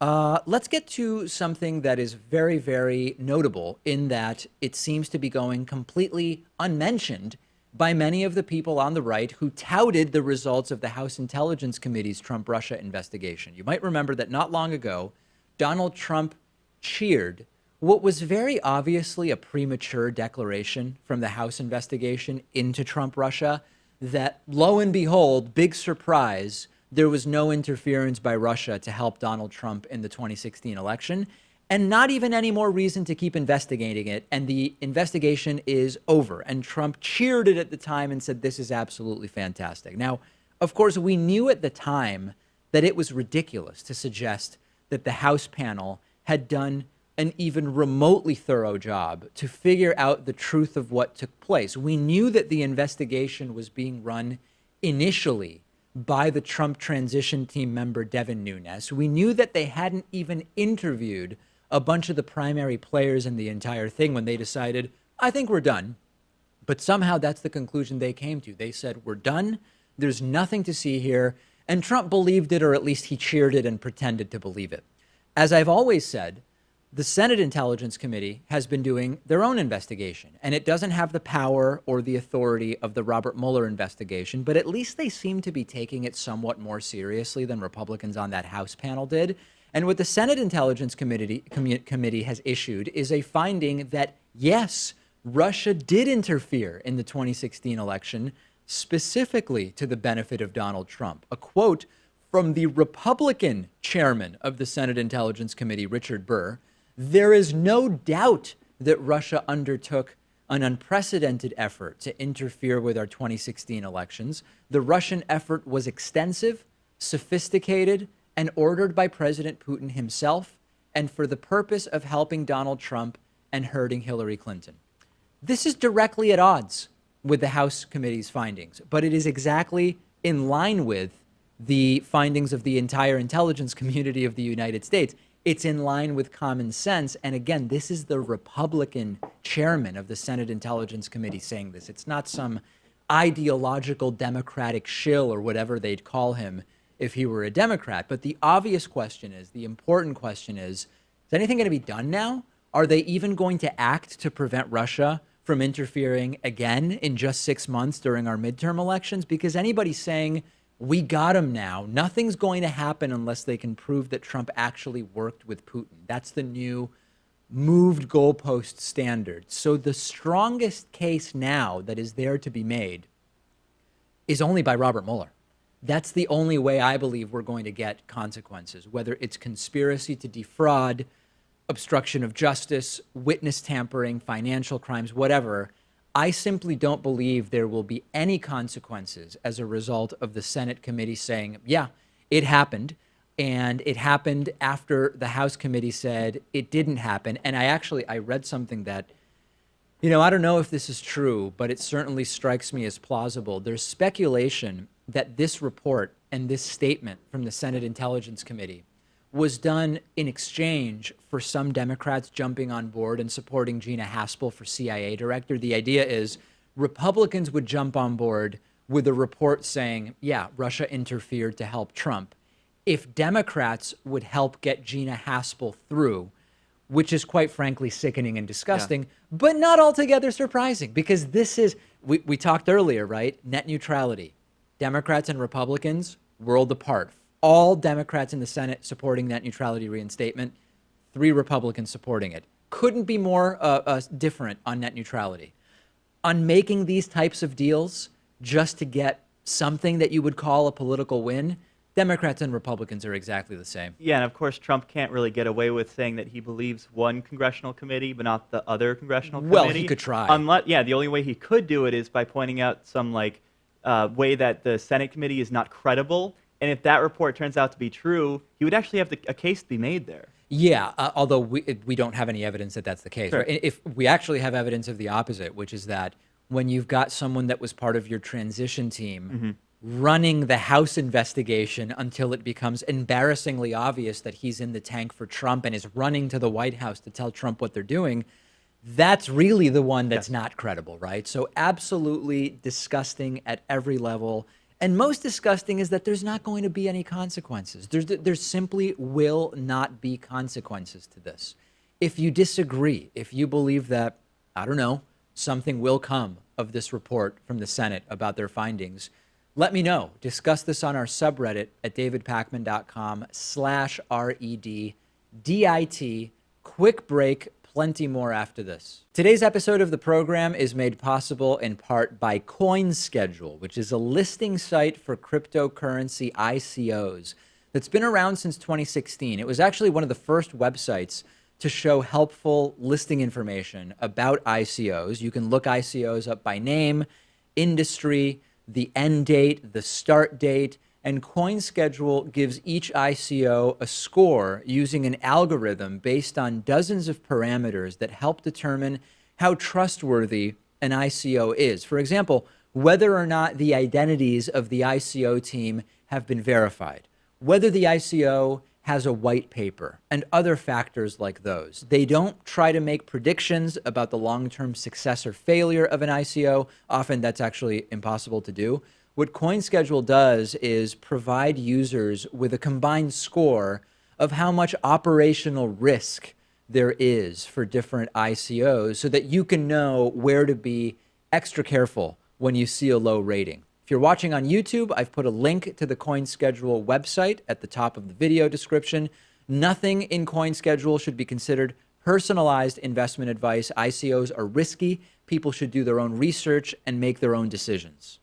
Let's get to something that is very, very notable in that it seems to be going completely unmentioned by many of the people on the right who touted the results of the House Intelligence Committee's Trump-Russia investigation. You might remember that not long ago, Donald Trump cheered what was very obviously a premature declaration from the House investigation into Trump-Russia that, lo and behold, big surprise, there was no interference by Russia to help Donald Trump in the 2016 election, and not even any more reason to keep investigating it. And the investigation is over. And Trump cheered it at the time and said, this is absolutely fantastic. Now, of course, we knew at the time that it was ridiculous to suggest that the House panel had done an even remotely thorough job to figure out the truth of what took place. We knew that the investigation was being run initially by the Trump transition team member, Devin Nunes. We knew that they hadn't even interviewed a bunch of the primary players in the entire thing when they decided, I think we're done. But somehow that's the conclusion they came to. They said, we're done. There's nothing to see here. And Trump believed it, or at least he cheered it and pretended to believe it. As I've always said, the Senate Intelligence Committee has been doing their own investigation, and it doesn't have the power or the authority of the Robert Mueller investigation, but at least they seem to be taking it somewhat more seriously than Republicans on that House panel did. And what the Senate Intelligence Committee has issued is a finding that, yes, Russia did interfere in the 2016 election, specifically to the benefit of Donald Trump. A quote from the Republican chairman of the Senate Intelligence Committee, Richard Burr: there is no doubt that Russia undertook an unprecedented effort to interfere with our 2016 elections. The Russian effort was extensive, sophisticated, and ordered by President Putin himself, and for the purpose of helping Donald Trump and hurting Hillary Clinton. This is directly at odds with the House committee's findings, but it is exactly in line with the findings of the entire intelligence community of the United States. It's in line with common sense. And again, this is the Republican chairman of the Senate Intelligence Committee saying this. It's not some ideological Democratic shill or whatever they'd call him if he were a Democrat. But the obvious question is, the important question is anything going to be done now? Are they even going to act to prevent Russia from interfering again in just 6 months during our midterm elections? Because anybody saying we got him now, nothing's going to happen unless they can prove that Trump actually worked with Putin. That's the new moved goalpost standard. So the strongest case now that is there to be made is only by Robert Mueller. That's the only way I believe we're going to get consequences, whether it's conspiracy to defraud, obstruction of justice, witness tampering, financial crimes, whatever. I simply don't believe there will be any consequences as a result of the Senate committee saying, yeah, it happened. And it happened after the House committee said it didn't happen. And I read something that, I don't know if this is true, but it certainly strikes me as plausible. There's speculation that this report and this statement from the Senate Intelligence Committee was done in exchange for some Democrats jumping on board and supporting Gina Haspel for CIA director. The idea is Republicans would jump on board with a report saying, yeah, Russia interfered to help Trump, if Democrats would help get Gina Haspel through, which is quite frankly sickening and disgusting, but not altogether surprising, because this is, we talked earlier, right? Net neutrality. Democrats and Republicans, world apart. All Democrats in the Senate supporting net neutrality reinstatement, 3 Republicans supporting it. Couldn't be more different on net neutrality. On making these types of deals just to get something that you would call a political win, Democrats and Republicans are exactly the same. Yeah, and of course, Trump can't really get away with saying that he believes one congressional committee, but not the other congressional committee. Well, he could try. The only way he could do it is by pointing out some way that the Senate committee is not credible. And if that report turns out to be true, he would actually have a case to be made there. Yeah, although we don't have any evidence that that's the case. Sure. Right? If we actually have evidence of the opposite, which is that when you've got someone that was part of your transition team running the House investigation until it becomes embarrassingly obvious that he's in the tank for Trump and is running to the White House to tell Trump what they're doing, that's really the one that's not credible, right? So absolutely disgusting at every level. And most disgusting is that there's not going to be any consequences. There simply will not be consequences to this. If you disagree, if you believe that, I don't know, something will come of this report from the Senate about their findings, let me know. Discuss this on our subreddit at davidpakman.com/REDDIT. Quick break, plenty more after this. Today's episode of the program is made possible in part by CoinSchedule, which is a listing site for cryptocurrency ICOs that's been around since 2016. It was actually one of the first websites to show helpful listing information about ICOs. You can look ICOs up by name, industry, the end date, the start date, and CoinSchedule gives each ICO a score using an algorithm based on dozens of parameters that help determine how trustworthy an ICO is. For example, whether or not the identities of the ICO team have been verified, whether the ICO has a white paper, and other factors like those. They don't try to make predictions about the long-term success or failure of an ICO. Often that's actually impossible to do. What CoinSchedule does is provide users with a combined score of how much operational risk there is for different ICOs so that you can know where to be extra careful when you see a low rating. If you're watching on YouTube, I've put a link to the CoinSchedule website at the top of the video description. Nothing in CoinSchedule should be considered personalized investment advice. ICOs are risky. People should do their own research and make their own decisions.